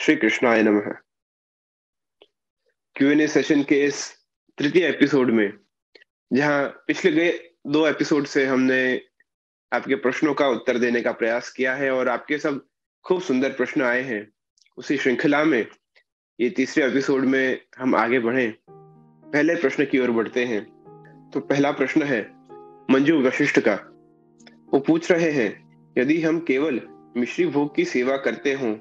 श्री कृष्णाय नमः। Q&A session के इस तृतीय एपिसोड में, जहां पिछले गए 2 एपिसोड से हमने आपके प्रश्नों का उत्तर देने का प्रयास किया है और आपके सब खूब सुंदर प्रश्न आए हैं, उसी श्रृंखला में ये तीसरे एपिसोड में हम आगे बढ़ें। पहले प्रश्न की ओर बढ़ते हैं। तो पहला प्रश्न है मंजू वशिष्ठ का। वो पूछ रहे हैं, यदि हम केवल मिश्री भोग की सेवा करते हों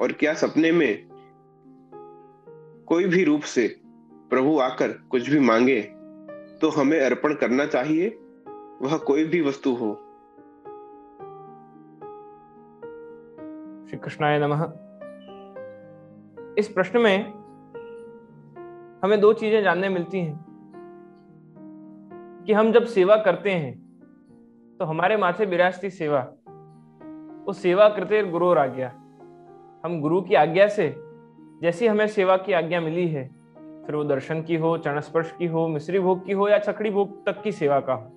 और क्या सपने में कोई भी रूप से प्रभु आकर कुछ भी मांगे तो हमें अर्पण करना चाहिए, वह कोई भी वस्तु हो? श्री कृष्णाय नमः। इस प्रश्न में हमें 2 चीजें जानने मिलती हैं कि हम जब सेवा करते हैं तो हमारे माथे विराजती सेवा, उस सेवा कृते गुरु आज्ञा। हम गुरु की आज्ञा से जैसी हमें सेवा की आज्ञा मिली है, फिर वो दर्शन की हो, चरण स्पर्श की हो, मिश्री भोग की हो या चकड़ी भोग तक की सेवा का हो,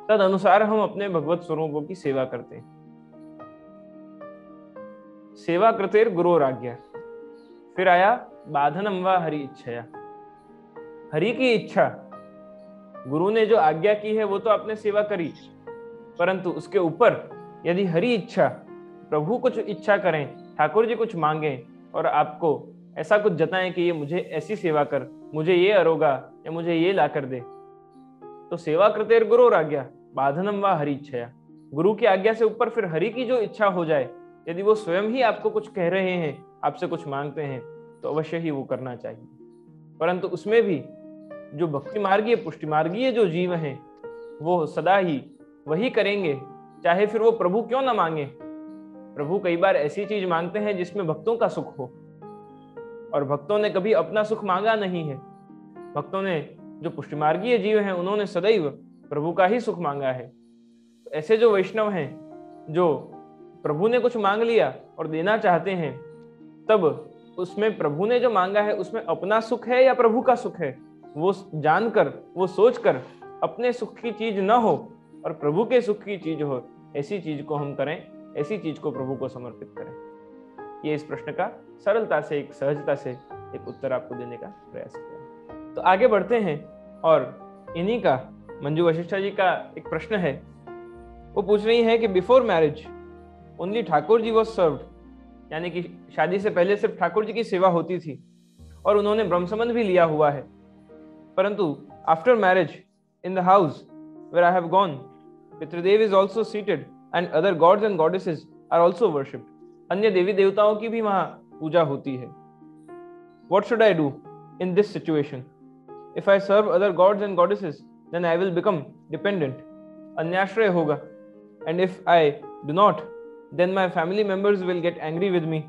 तद अनुसार हम अपने भगवत स्वरूपों की सेवा करते हैं। सेवा कृतेर गुरु आज्ञा। फिर आया बाधनम व हरि इच्छया। हरि की इच्छा, गुरु ने जो आज्ञा की है वो तो आपने सेवा करी, परंतु उसके ऊपर यदि हरि इच्छा, प्रभु कुछ इच्छा करें, ठाकुर जी कुछ मांगे और आपको ऐसा कुछ जताएं कि ये मुझे ऐसी सेवा कर, मुझे ये अरोगा या मुझे ये ला कर दे, तो सेवा कृतेर गुरु आज्ञा बाधनम व हरि इच्छया। गुरु की आज्ञा से ऊपर फिर हरि की जो इच्छा हो जाए, यदि वो स्वयं ही आपको कुछ कह रहे हैं, आपसे कुछ मांगते हैं, तो अवश्य ही वो करना चाहिए। परंतु उसमें भी जो भक्ति मार्गीय पुष्टि मार्गीय जो जीव हैं, वो सदा ही वही करेंगे, चाहे फिर वो प्रभु क्यों ना मांगे। प्रभु कई बार ऐसी चीज मांगते हैं जिसमें भक्तों का सुख हो, और भक्तों ने कभी अपना सुख मांगा नहीं है। भक्तों ने, जो पुष्टि मार्गीय जीव हैं, उन्होंने सदैव प्रभु का ही सुख मांगा है। ऐसे जो वैष्णव हैं, जो प्रभु ने कुछ मांग लिया और देना चाहते हैं, तब उसमें प्रभु ने जो मांगा है उसमें अपना सुख है या प्रभु का सुख है, वो जानकर, वो सोचकर अपने सुख की चीज न हो और प्रभु के सुख की चीज हो, ऐसी चीज को हम करें, ऐसी चीज को प्रभु को समर्पित करें। ये इस प्रश्न का सरलता से, एक सहजता से एक उत्तर आपको देने का प्रयास किया। तो आगे बढ़ते हैं, और इन्हीं का मंजू वशिष्ठा जी का एक प्रश्न है। वो पूछ रही है कि before marriage only Thakur ji was served, यानी कि शादी से पहले सिर्फ ठाकुर जी की सेवा होती थी और उन्होंने ब्रह्म संबंध भी लिया हुआ है, परंतु after marriage in the house where I have gone, Pitridev is also seated and other gods and goddesses are also worshipped. अन्य देवी देवताओं की भी वहां पूजा होती है। What should I do in this situation? If I serve other gods and goddesses, then I will become dependent. अन्याश्रय होगा. And if I do not, then my family members will get angry with me.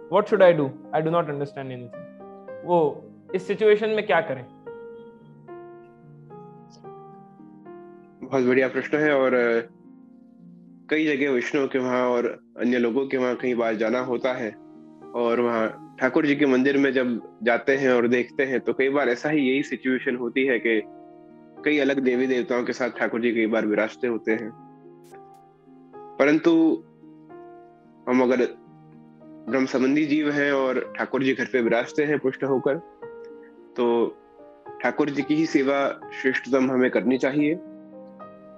What should I do? I do not understand anything. वो इस situation में क्या करें? बहुत बढ़िया प्रश्न है। और कई जगह वैष्णव के वहाँ और अन्य लोगों के वहाँ कई बार जाना होता है, और वहाँ ठाकुर जी के मंदिर में जब जाते हैं और देखते हैं तो कई बार ऐसा ही यही सिचुएशन होती है कि कई अलग देवी देवताओं के साथ ठाकुर जी कई बार विराजते होते हैं। परंतु हम अगर ब्रह्म संबंधी जीव हैं और ठाकुर जी घर पे विराजते हैं पुष्ट होकर, तो ठाकुर जी की ही सेवा श्रेष्ठतम हमें करनी चाहिए।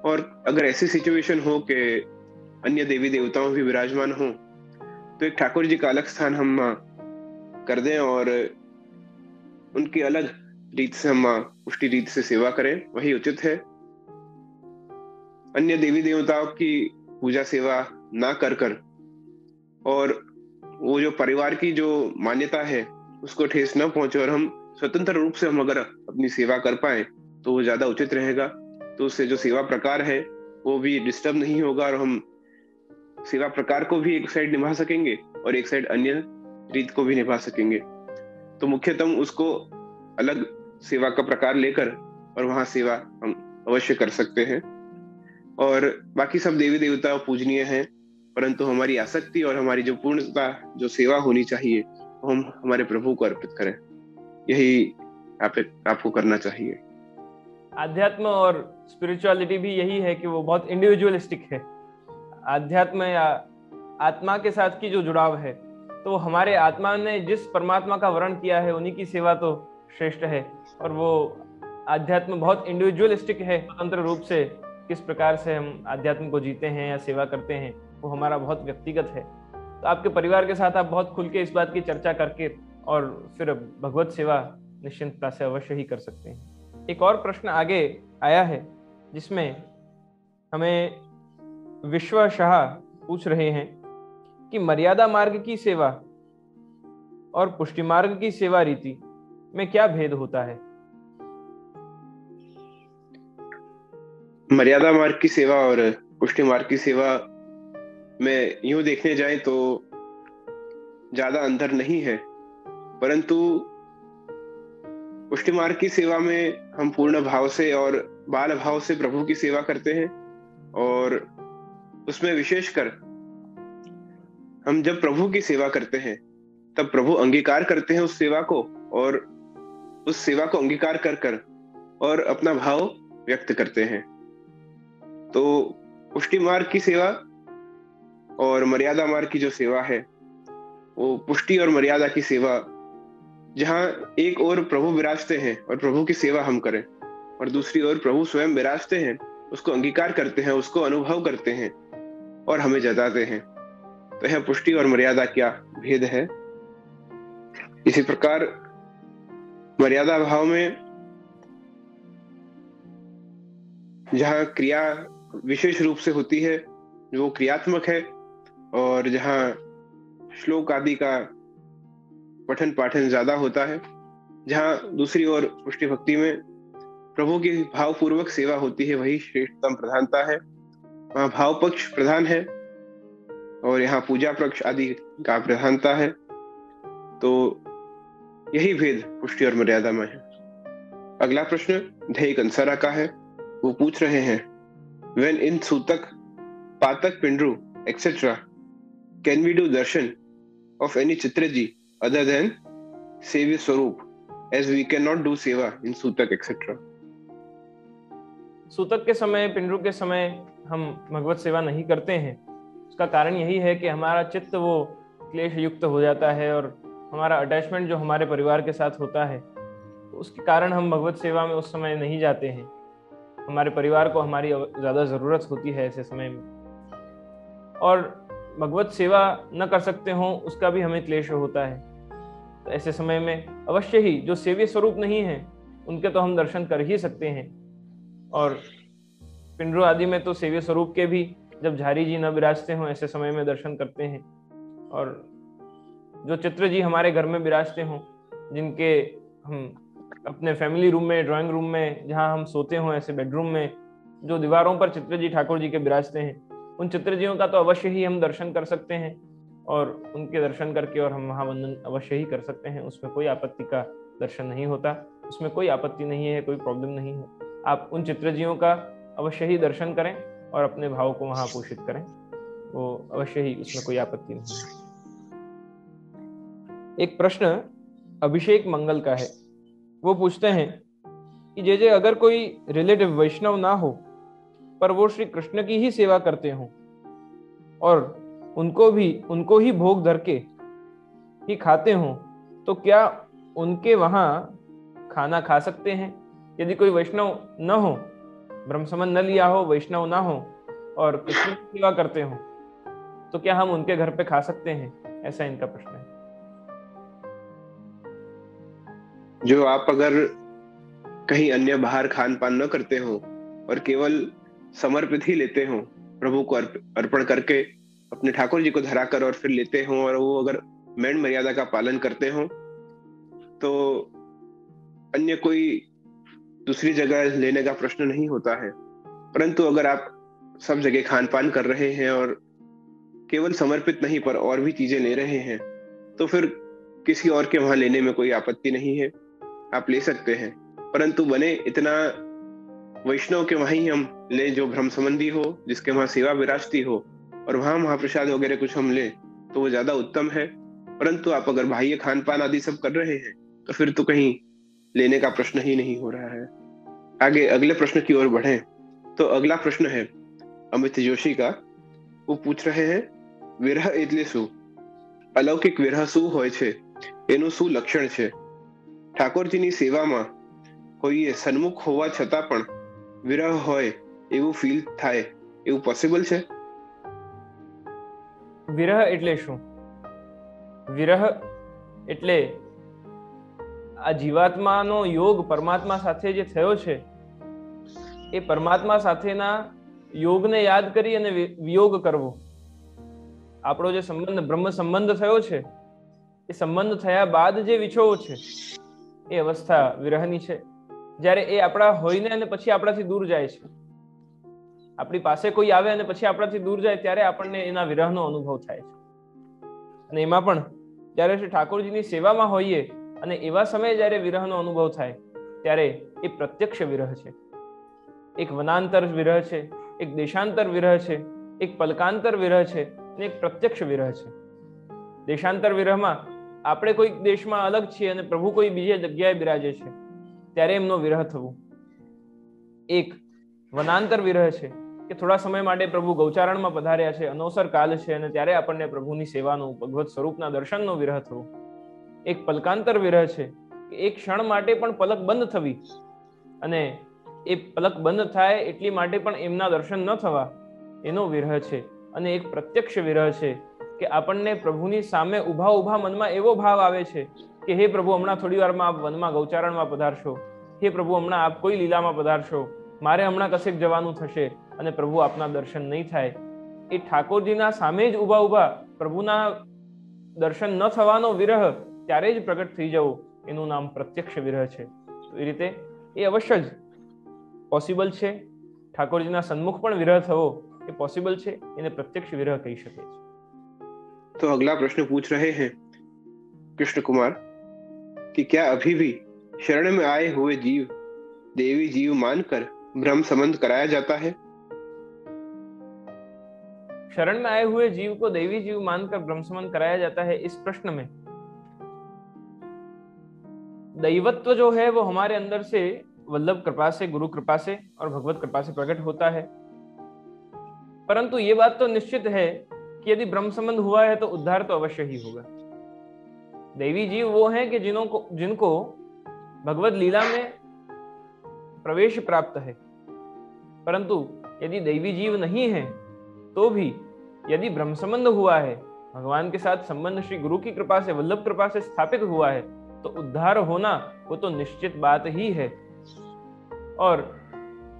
और अगर ऐसी सिचुएशन हो कि अन्य देवी देवताओं भी विराजमान हो, तो एक ठाकुर जी का अलग स्थान हम कर दें और उनकी अलग रीत से हम पुष्टि रीत से सेवा करें, वही उचित है। अन्य देवी देवताओं की पूजा सेवा ना कर कर और वो जो परिवार की जो मान्यता है उसको ठेस न पहुंचे और हम स्वतंत्र रूप से हम अगर अपनी सेवा कर पाए तो वो ज्यादा उचित रहेगा। तो उससे जो सेवा प्रकार है वो भी डिस्टर्ब नहीं होगा और हम सेवा प्रकार को भी एक साइड निभा सकेंगे और एक साइड अन्य रीत को भी निभा सकेंगे। तो मुख्यतम उसको अलग सेवा का प्रकार लेकर और वहां सेवा हम अवश्य कर सकते हैं। और बाकी सब देवी देवता पूजनीय हैं, परंतु हमारी आसक्ति और हमारी जो पूर्णता, जो सेवा होनी चाहिए, वो हम हमारे प्रभु को अर्पित करें। यही आपको करना चाहिए। आध्यात्म और स्पिरिचुअलिटी भी यही है कि वो बहुत इंडिविजुअलिस्टिक है। आध्यात्म या आत्मा के साथ की जो जुड़ाव है तो हमारे आत्मा ने जिस परमात्मा का वर्ण किया है उन्हीं की सेवा तो श्रेष्ठ है। और वो आध्यात्म बहुत इंडिविजुअलिस्टिक है, स्वतंत्र रूप से किस प्रकार से हम आध्यात्म को जीते हैं या सेवा करते हैं वो हमारा बहुत व्यक्तिगत है। तो आपके परिवार के साथ आप बहुत खुल के इस बात की चर्चा करके और फिर भगवत सेवा निश्चिंतता से अवश्य ही कर सकते हैं। एक और प्रश्न आगे आया है जिसमें हमें विश्व शाह पूछ रहे हैं कि मर्यादा मार्ग की सेवा और पुष्टि मार्ग की सेवा रीति में क्या भेद होता है? मर्यादा मार्ग की सेवा और पुष्टि मार्ग की सेवा में यूं देखने जाएं तो ज्यादा अंतर नहीं है, परंतु पुष्टि मार्ग की सेवा में हम पूर्ण भाव से और बाल भाव से प्रभु की सेवा करते हैं। और उसमें विशेषकर हम जब प्रभु की सेवा करते हैं तब प्रभु अंगीकार करते हैं उस सेवा को, और उस सेवा को अंगीकार कर कर और अपना भाव व्यक्त करते हैं। तो पुष्टि मार्ग की सेवा और मर्यादा मार्ग की जो सेवा है वो पुष्टि और मर्यादा की सेवा, जहाँ एक ओर प्रभु विराजते हैं और प्रभु की सेवा हम करें, और दूसरी ओर प्रभु स्वयं विराजते हैं, उसको अंगीकार करते हैं, उसको अनुभव करते हैं और हमें जताते हैं। तो यह पुष्टि और मर्यादा क्या भेद है। इसी प्रकार मर्यादा भाव में जहाँ क्रिया विशेष रूप से होती है, जो क्रियात्मक है, और जहाँ श्लोक आदि का पठन पाठन ज्यादा होता है, जहाँ दूसरी ओर पुष्टि भक्ति में प्रभु की भावपूर्वक सेवा होती है, वही श्रेष्ठतम प्रधानता है। वहाँ भाव पक्ष प्रधान है और यहाँ पूजा पक्ष आदि का प्रधानता है। तो यही भेद पुष्टि और मर्यादा में है। अगला प्रश्न ध्येय कंसारा का है। वो पूछ रहे हैं, When in Sutak, Patak, Pindru, etc., can we do darshan of any Chitraji other than Sevya Swarup, as we cannot do seva in Sutak, etc.? सूतक के समय, पिंडरू के समय हम भगवत सेवा नहीं करते हैं। उसका कारण यही है कि हमारा चित्त वो क्लेश युक्त हो जाता है और हमारा अटैचमेंट जो हमारे परिवार के साथ होता है, उसके कारण हम भगवत सेवा में उस समय नहीं जाते हैं। हमारे परिवार को हमारी ज़्यादा ज़रूरत होती है ऐसे समय में, और भगवत सेवा न कर सकते हों उसका भी हमें क्लेश होता है। तो ऐसे समय में अवश्य ही जो सेव्य स्वरूप नहीं है उनके तो हम दर्शन कर ही सकते हैं। और पिंडरू आदि में तो सेव्य स्वरूप के भी जब झारी जी न विराजते हों ऐसे समय में दर्शन करते हैं। और जो चित्र जी हमारे घर में विराजते हों, जिनके हम अपने फैमिली रूम में, ड्राइंग रूम में, जहाँ हम सोते हों, ऐसे बेडरूम में जो दीवारों पर चित्र जी ठाकुर जी के विराजते हैं, उन चित्र जियों का तो अवश्य ही हम दर्शन कर सकते हैं और उनके दर्शन करके और हम महावंदन अवश्य ही कर सकते हैं। उसमें कोई आपत्ति का दर्शन नहीं होता, उसमें कोई आपत्ति नहीं है, कोई प्रॉब्लम नहीं है। आप उन चित्रजियों का अवश्य ही दर्शन करें और अपने भाव को वहां पोषित करें, वो अवश्य ही, उसमें कोई आपत्ति नहीं है। एक प्रश्न अभिषेक मंगल का है। वो पूछते हैं कि जे अगर कोई रिलेटिव वैष्णव ना हो पर वो श्री कृष्ण की ही सेवा करते हों और उनको ही भोग धर के ही खाते हों, तो क्या उनके वहां खाना खा सकते हैं? यदि कोई वैष्णव न हो, ब्रह्मसमन न लिया हो, वैष्णव ना हो और कृष्ण की सेवा करते हो, तो क्या हम उनके घर पे खा सकते हैं? ऐसा इनका प्रश्न है। जो आप अगर कहीं अन्य बाहर खान पान न करते हो और केवल समर्पित ही लेते हो, प्रभु को अर्पण करके अपने ठाकुर जी को धरा कर और फिर लेते हो, और वो अगर मैन मर्यादा का पालन करते हो, तो अन्य कोई दूसरी जगह लेने का प्रश्न नहीं होता है। परंतु अगर आप सब जगह खान पान कर रहे हैं और केवल समर्पित नहीं पर और भी चीजें ले रहे हैं, तो फिर किसी और के वहां लेने में कोई आपत्ति नहीं है, आप ले सकते हैं। परंतु बने इतना वैष्णव के वहीं हम ले जो ब्रह्म संबंधी हो, जिसके वहां सेवा विराजती हो, और वहां महाप्रसाद वगैरह कुछ हम ले, तो वो ज्यादा उत्तम है। परंतु आप अगर बाह्य खान पान आदि सब कर रहे हैं तो फिर तो कहीं लेने का प्रश्न ही नहीं हो रहा है। आगे अगले प्रश्न की ओर बढ़े तो अगला प्रश्न है अमित जोशी का। वो पूछ रहे हैं, विरह एतलेसु અલૌકિક વિરહ શું હોય છે, એનું શું લક્ષણ છે? ઠાકોરજીની સેવામાં કોઈએ સન્મુખ હોવા છતાં પણ વિરહ હોય એવું ફીલ થાય, એવું પોસિબલ છે? વિરહ એટલે શું? વિરહ એટલે આ જીવાત્માનો યોગ પરમાત્મા સાથે જે થયો છે, એ પરમાત્મા સાથેના યોગને યાદ કરી અને વિયોગ કરવો. આપણો જે સંબંધ બ્રહ્મ સંબંધ થયો છે, એ સંબંધ થયા બાદ જે વિછોવો છે, એ અવસ્થા વિરહની છે. જ્યારે એ આપણા હોઈને અને પછી આપણાથી દૂર જાય છે, આપણી પાસે કોઈ આવે અને પછી આપણાથી દૂર જાય, ત્યારે આપણને એના વિરહનો અનુભવ થાય છે. અને એમાં પણ જ્યારે શ્રી ઠાકોરજીની સેવામાં હોઈએ અને એવા સમયે જ્યારે વિરહનો અનુભવ થાય, ત્યારે એ પ્રત્યક્ષ વિરહ છે. એક વનાંતર વિરહ છે, એક દેશાંતર વિરહ છે, એક પલકાંતર વિરહ છે અને એક પ્રત્યક્ષ વિરહ છે. દેશાંતર વિરહમાં આપણે કોઈ દેશમાં અલગ છીએ અને પ્રભુ કોઈ બીજી જગ્યાએ બિરાજે છે, ત્યારે એમનો વિરહ થવો. એક વનાંતર વિરહ છે કે થોડા સમય માટે પ્રભુ ગૌચારણમાં પધાર્યા છે, અનવસર કાલ છે, અને ત્યારે આપણને પ્રભુની સેવાનું, ભગવત સ્વરૂપના દર્શનનો વિરહ થવો. એક પલકાંતર વિરહ છે કે એક ક્ષણ માટે પણ પલક બંધ થવી અને એ પલક બંધ થાય એટલી માટે પણ એમના દર્શન ન થવા, એનો વિરહ છે. અને એક પ્રત્યક્ષ વિરહ છે કે આપણને પ્રભુની સામે ઉભા ઉભા મનમાં એવો ભાવ આવે છે કે હે પ્રભુ, હમણાં થોડી વારમાં આપ વનમાં ગૌચારણમાં પધારશો, હે પ્રભુ, હમણાં આપ કોઈ લીલામાં પધારશો, મારે હમણાં કશેક જવાનું થશે અને પ્રભુ આપના દર્શન નહીં થાય. એ ઠાકોરજીના સામે જ ઉભા ઉભા પ્રભુના દર્શન ન થવાનો વિરહ ત્યારે જ પ્રગટ થઈ જવું, એનું નામ પ્રત્યક્ષ વિરહ છે. તો એ રીતે એ અવશ્ય જ પોસિબલ છે. ઠાકોરજીના સન્મુખ પણ વિરહ થવો એ પોસિબલ છે, એને પ્રત્યક્ષ વિરહ કહી શકે છે. तो अगला प्रश्न पूछ रहे हैं कृष्ण कुमार कि क्या अभी भी शरण में आए हुए जीव देवी जीव मानकर ब्रह्म संबंध कराया जाता है? शरण में आए हुए जीव को देवी जीव मानकर ब्रह्म संबंध कराया जाता है, इस प्रश्न में दैवत्व जो है वो हमारे अंदर से वल्लभ कृपा से, गुरु कृपा से और भगवत कृपा से प्रकट होता है। परंतु ये बात तो निश्चित है कि यदि ब्रह्म संबंध हुआ है तो उद्धार तो अवश्य ही होगा। दैवी जीव वो हैं कि जिनको भगवत लीला में प्रवेश प्राप्त है, परंतु यदि दैवी जीव नहीं है तो भी यदि ब्रह्म संबंध हुआ है, भगवान के साथ संबंध श्री गुरु की कृपा से, वल्लभ कृपा से स्थापित हुआ है, तो उद्धार होना वो तो निश्चित बात ही है। और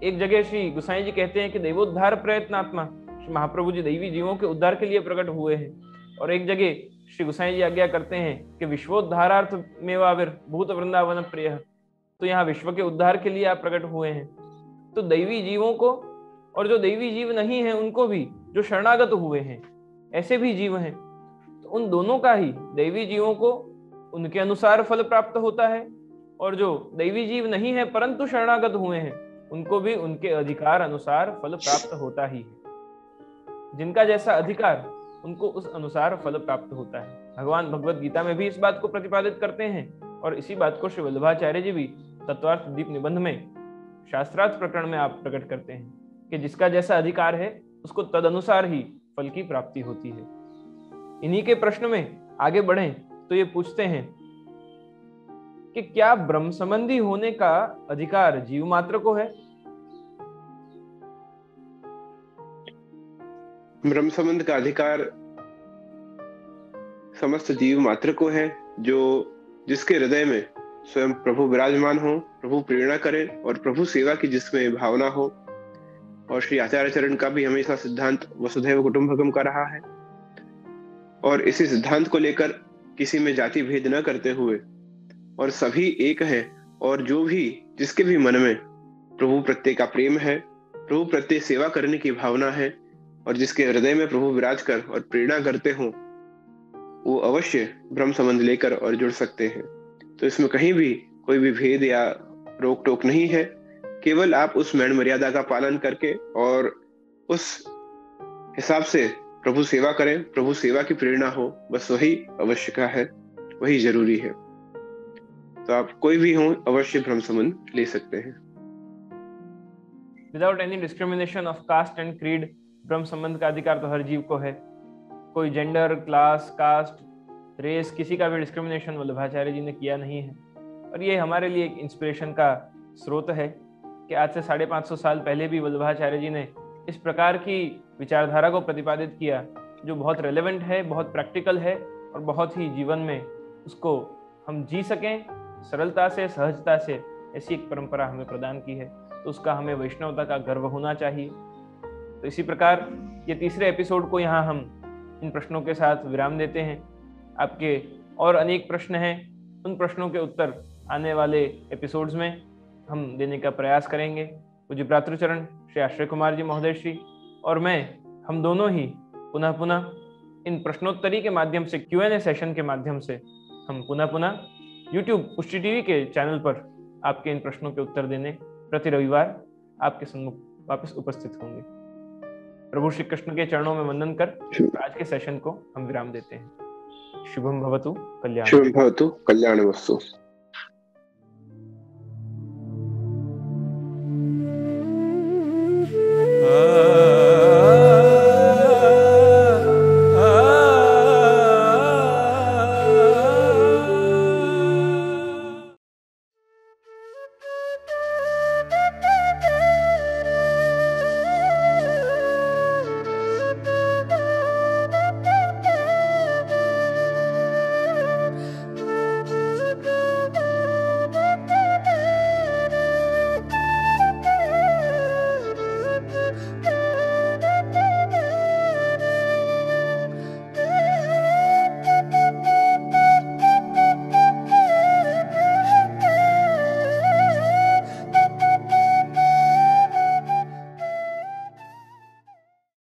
एक जगह श्री गुसाई जी कहते हैं कि देवोद्धार प्रयत्नात्मा, श्री महाप्रभु जी दैवी जीवों के उद्धार के लिए प्रकट हुए हैं। और एक जगह श्री गुसाई जी आज्ञा करते हैं कि विश्वोद्धारार्थ मेवाविर भूत वृंदावन प्रिय, तो यहाँ विश्व के उद्धार के लिए आप प्रकट हुए हैं। तो दैवी जीवों को और जो दैवी जीव नहीं है उनको भी, जो शरणागत हुए हैं ऐसे भी जीव हैं, तो उन दोनों का ही दैवी जीवों को उनके अनुसार फल प्राप्त होता है, और जो दैवी जीव नहीं है परंतु शरणागत हुए हैं उनको भी उनके अधिकार अनुसार फल प्राप्त होता ही है। जिनका जैसा अधिकार उनको उस अनुसार फल प्राप्त होता है। भगवान भगवत गीता में भी इस बात को प्रतिपादित करते हैं, और इसी बात को श्री वल्लभाचार्य जी भी तत्वार्थ दीप निबंध में शास्त्रार्थ प्रकरण में आप प्रकट करते हैं कि जिसका जैसा अधिकार है उसको तद अनुसार ही फल की प्राप्ति होती है। इन्हीं के प्रश्न में आगे बढ़ें तो ये पूछते हैं कि क्या ब्रह्म संबंधी होने का अधिकार जीव मात्र को है? ब्रह्म संबंध का अधिकार समस्त जीव मात्र को है, जो जिसके हृदय में स्वयं प्रभु विराजमान हो, प्रभु प्रेरणा करे और प्रभु सेवा की जिसमें भावना हो। और श्री आचार्य चरण का भी हमेशा सिद्धांत वसुधैव कुटुंबकम का रहा है, और इसी सिद्धांत को लेकर किसी में जाति भेद न करते हुए और सभी एक है, और जो भी जिसके भी मन में प्रभु प्रत्यय का प्रेम है, प्रभु प्रत्यय सेवा करने की भावना है, और जिसके हृदय में प्रभु विराज कर और प्रेरणा करते हो, वो अवश्य ब्रह्म संबंध लेकर और जुड़ सकते हैं। तो इसमें कहीं भी कोई भी भेद या रोक टोक नहीं है, केवल आप उस मैण मर्यादा का पालन करके और उस हिसाब से प्रभु सेवा करें, प्रभु सेवा की प्रेरणा हो, बस वही आवश्यक है, वही जरूरी है। तो आप कोई भी हो अवश्य ब्रह्म संबंध ले सकते हैं। Without any discrimination of caste and creed, ब्रह्म संबंध का अधिकार तो हर जीव को है। कोई जेंडर, क्लास, कास्ट रेस, किसी का भी डिस्क्रिमिनेशन वल्लभाचार्य जी ने किया नहीं है। और ये हमारे लिए एक इंस्पिरेशन का स्रोत है कि आज से 550 साल पहले भी वल्लभाचार्य जी ने इस प्रकार की विचारधारा को प्रतिपादित किया जो बहुत रेलेवेंट है, बहुत प्रैक्टिकल है और बहुत ही जीवन में उसको हम जी सकें सरलता से, सहजता से। ऐसी एक परंपरा हमें प्रदान की है, तो उसका हमें वैष्णवता का गर्व होना चाहिए। तो इसी प्रकार ये तीसरे एपिसोड को यहाँ हम इन प्रश्नों के साथ विराम देते हैं। आपके और अनेक प्रश्न हैं, उन प्रश्नों के उत्तर आने वाले एपिसोड्स में हम देने का प्रयास करेंगे। पूज्य भ्रातृचरण श्री आश्रय कुमार जी महोदय श्री और मैं, हम दोनों ही पुनः इन प्रश्नोत्तरी के माध्यम से, Q&A सेशन के माध्यम से हम पुनः YouTube पुष्टि टीवी के चैनल पर आपके इन प्रश्नों के उत्तर देने प्रति रविवार आपके सम्मुख वापस उपस्थित होंगे। प्रभु श्री कृष्ण के चरणों में वंदन कर आज के सेशन को हम विराम देते हैं। शुभम भवतु कल्याण। शुभम भवतु कल्याणमस्तु।